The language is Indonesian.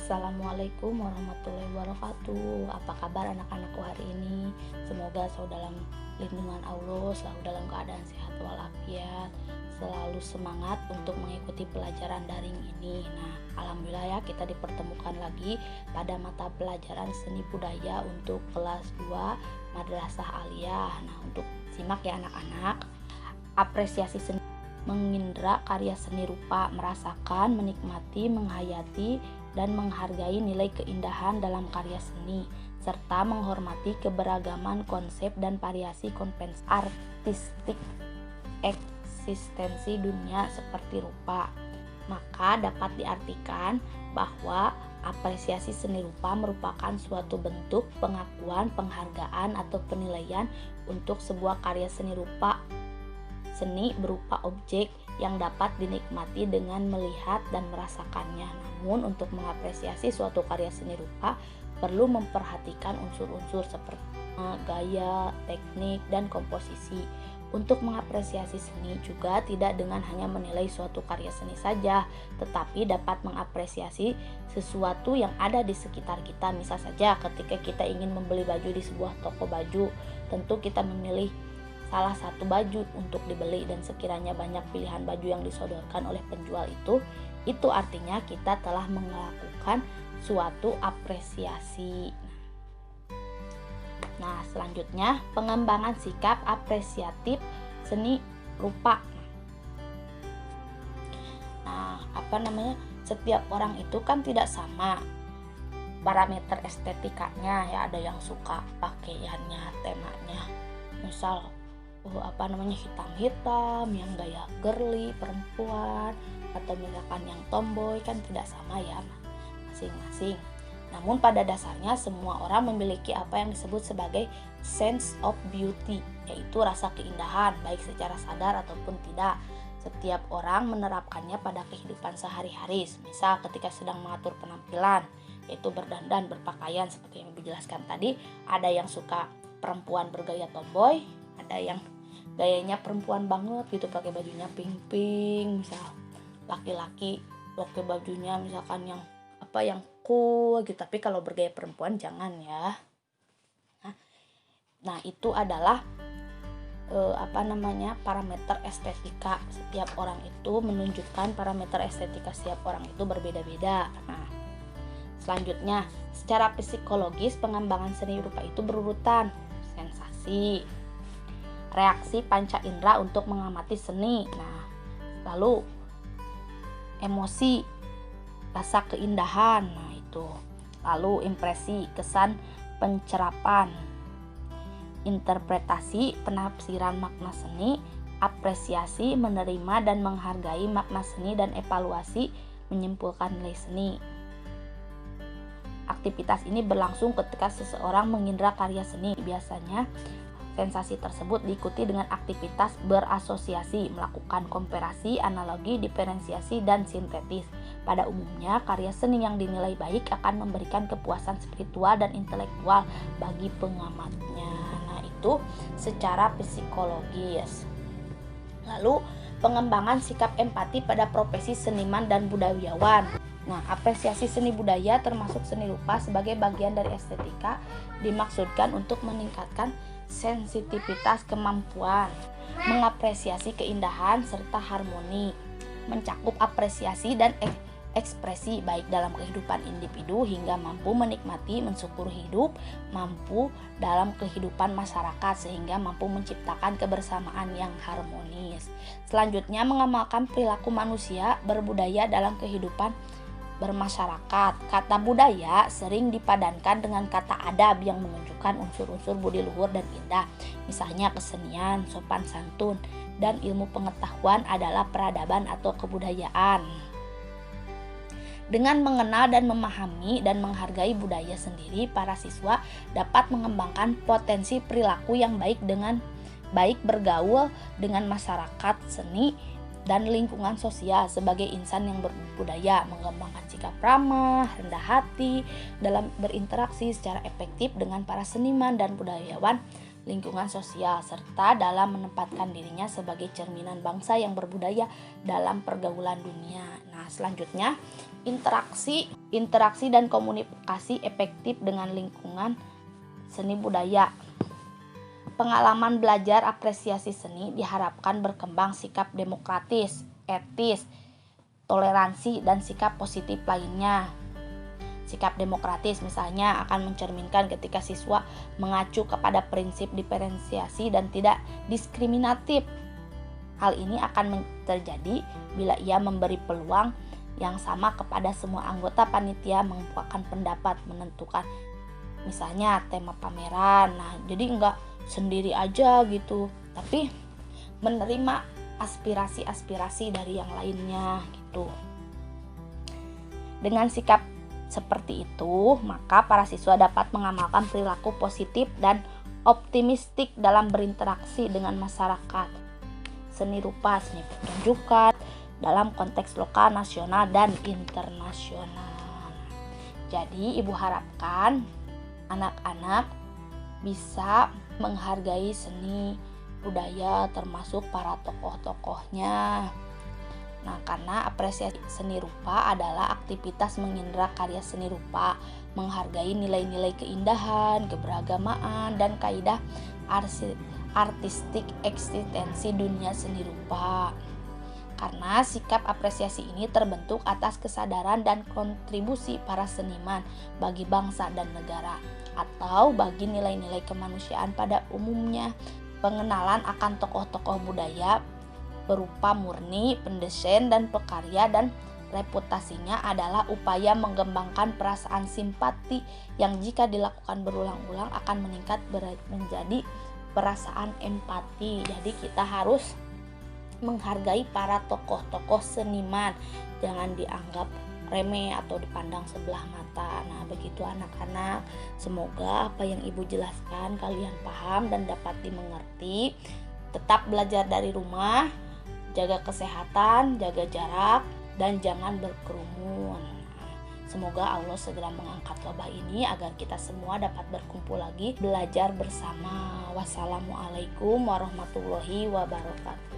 Assalamualaikum warahmatullahi wabarakatuh. Apa kabar anak-anakku hari ini? Semoga selalu dalam lindungan Allah, selalu dalam keadaan sehat walafiat, selalu semangat untuk mengikuti pelajaran daring ini. Nah, alhamdulillah ya, kita dipertemukan lagi pada mata pelajaran seni budaya untuk kelas 2 Madrasah Aliyah. Nah, untuk simak ya anak-anak. Apresiasi seni, mengindra karya seni rupa, merasakan, menikmati, menghayati, dan menghargai nilai keindahan dalam karya seni, serta menghormati keberagaman konsep dan variasi konvensi artistik eksistensi dunia seperti rupa. Maka dapat diartikan bahwa apresiasi seni rupa merupakan suatu bentuk pengakuan, penghargaan, atau penilaian untuk sebuah karya seni rupa. Seni berupa objek yang dapat dinikmati dengan melihat dan merasakannya. Namun untuk mengapresiasi suatu karya seni rupa perlu memperhatikan unsur-unsur seperti gaya, teknik, dan komposisi. Untuk mengapresiasi seni juga tidak dengan hanya menilai suatu karya seni saja, tetapi dapat mengapresiasi sesuatu yang ada di sekitar kita. Misal saja ketika kita ingin membeli baju di sebuah toko baju, tentu kita memilih salah satu baju untuk dibeli, dan sekiranya banyak pilihan baju yang disodorkan oleh penjual itu artinya kita telah melakukan suatu apresiasi. Nah, selanjutnya pengembangan sikap apresiatif seni rupa. Nah, setiap orang itu kan tidak sama parameter estetikanya ya, ada yang suka pakaiannya, temanya misal hitam-hitam, yang gaya girly perempuan, atau misalkan yang tomboy, kan tidak sama ya masing-masing. Namun pada dasarnya semua orang memiliki apa yang disebut sebagai sense of beauty, yaitu rasa keindahan baik secara sadar ataupun tidak. Setiap orang menerapkannya pada kehidupan sehari-hari. Misal ketika sedang mengatur penampilan, yaitu berdandan, berpakaian seperti yang dijelaskan tadi, ada yang suka perempuan bergaya tomboy, ada yang gayanya perempuan banget gitu, pakai bajunya pink-pink. Misal laki-laki pakai bajunya misalkan yang cool gitu, tapi kalau bergaya perempuan jangan ya. Nah, itu adalah parameter estetika. Setiap orang itu menunjukkan parameter estetika setiap orang itu berbeda-beda. Nah, selanjutnya secara psikologis pengembangan seni rupa itu berurutan: sensasi, reaksi panca indera untuk mengamati seni. Nah, lalu emosi, rasa keindahan. Nah, itu. Lalu impresi, kesan pencerapan, interpretasi, penafsiran makna seni, apresiasi, menerima dan menghargai makna seni, dan evaluasi, menyimpulkan nilai seni. Aktivitas ini berlangsung ketika seseorang mengindra karya seni. Biasanya sensasi tersebut diikuti dengan aktivitas berasosiasi, melakukan komparasi, analogi, diferensiasi, dan sintetis. Pada umumnya, karya seni yang dinilai baik akan memberikan kepuasan spiritual dan intelektual bagi pengamatnya. Nah, itu secara psikologis. Lalu, pengembangan sikap empati pada profesi seniman dan budayawan. Nah, apresiasi seni budaya termasuk seni rupa sebagai bagian dari estetika dimaksudkan untuk meningkatkan sensitivitas kemampuan mengapresiasi keindahan serta harmoni, mencakup apresiasi dan ekspresi baik dalam kehidupan individu hingga mampu menikmati, mensyukur hidup, mampu dalam kehidupan masyarakat sehingga mampu menciptakan kebersamaan yang harmonis. Selanjutnya, mengamalkan perilaku manusia berbudaya dalam kehidupan bermasyarakat. Kata budaya sering dipadankan dengan kata adab yang menunjukkan unsur-unsur budi luhur dan indah. Misalnya kesenian, sopan santun, dan ilmu pengetahuan adalah peradaban atau kebudayaan. Dengan mengenal dan memahami dan menghargai budaya sendiri, para siswa dapat mengembangkan potensi perilaku yang baik bergaul dengan masyarakat, seni, dan lingkungan sosial sebagai insan yang berbudaya, mengembangkan sikap ramah, rendah hati dalam berinteraksi secara efektif dengan para seniman dan budayawan lingkungan sosial, serta dalam menempatkan dirinya sebagai cerminan bangsa yang berbudaya dalam pergaulan dunia. Nah, selanjutnya interaksi dan komunikasi efektif dengan lingkungan seni budaya. Pengalaman belajar apresiasi seni diharapkan berkembang sikap demokratis, etis, toleransi, dan sikap positif lainnya. Sikap demokratis misalnya akan mencerminkan ketika siswa mengacu kepada prinsip diferensiasi dan tidak diskriminatif. Hal ini akan terjadi bila ia memberi peluang yang sama kepada semua anggota panitia mengemukakan pendapat, menentukan misalnya tema pameran. Nah, jadi enggak sendiri aja gitu, tapi menerima aspirasi-aspirasi dari yang lainnya gitu. Dengan sikap seperti itu, maka para siswa dapat mengamalkan perilaku positif dan optimistik dalam berinteraksi dengan masyarakat. Seni rupa, seni pertunjukan dalam konteks lokal, nasional, dan internasional. Jadi, Ibu harapkan anak-anak bisa menghargai seni budaya termasuk para tokoh-tokohnya. Nah, karena apresiasi seni rupa adalah aktivitas mengindra karya seni rupa, menghargai nilai-nilai keindahan, keberagamaan, dan kaidah artistik eksistensi dunia seni rupa. Karena sikap apresiasi ini terbentuk atas kesadaran dan kontribusi para seniman bagi bangsa dan negara, atau bagi nilai-nilai kemanusiaan pada umumnya. Pengenalan akan tokoh-tokoh budaya berupa murni, pendesain, dan pekarya, dan reputasinya adalah upaya mengembangkan perasaan simpati yang jika dilakukan berulang-ulang akan meningkat menjadi perasaan empati. Jadi kita harus menghargai para tokoh-tokoh seniman, jangan dianggap remeh atau dipandang sebelah mata. Nah, begitu anak-anak, semoga apa yang Ibu jelaskan kalian paham dan dapat dimengerti. Tetap belajar dari rumah, jaga kesehatan, jaga jarak, dan jangan berkerumun. Semoga Allah segera mengangkat wabah ini agar kita semua dapat berkumpul lagi belajar bersama. Wassalamualaikum warahmatullahi wabarakatuh.